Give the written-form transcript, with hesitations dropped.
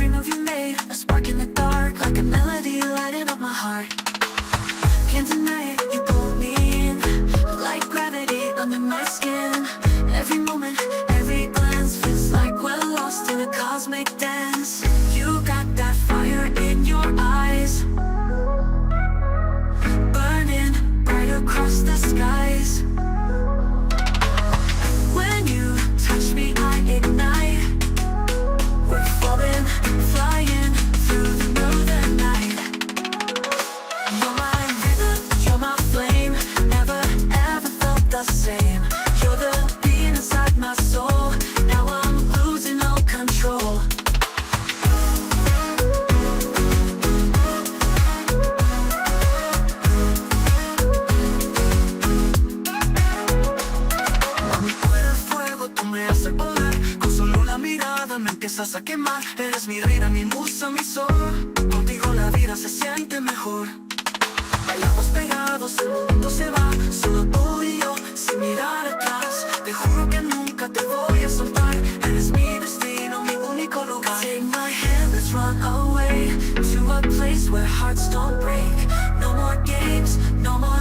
every move you made, a spark in the dark, like a melody lighting up my heart. Can't deny it, you pull me in, like gravity under my skin. Every moment, every glance feels like we're lost in a cosmic dance. You got that fire in your eyes, burning bright across the skies. When you touch me, I ignite. We're falling, flying through the northern night. You're my rhythm, you're my flame. Never ever felt the same. You're the beat inside my soul. Now I'm losing all control. Mami, tú eres fuego, tú me haces volar. Con solo una mirada me empiezas a quemar. Eres mi reina, mi musa, mi sol. Contigo la vida se siente mejor. Bailamos pegados, el mundo se va. Solo tú y yo, sin mirar atrás. Te juro que nunca te voy a soltar. Eres mi destino, mi único lugar. Take my hand, let's run away to a place where hearts don't break. No more games, no more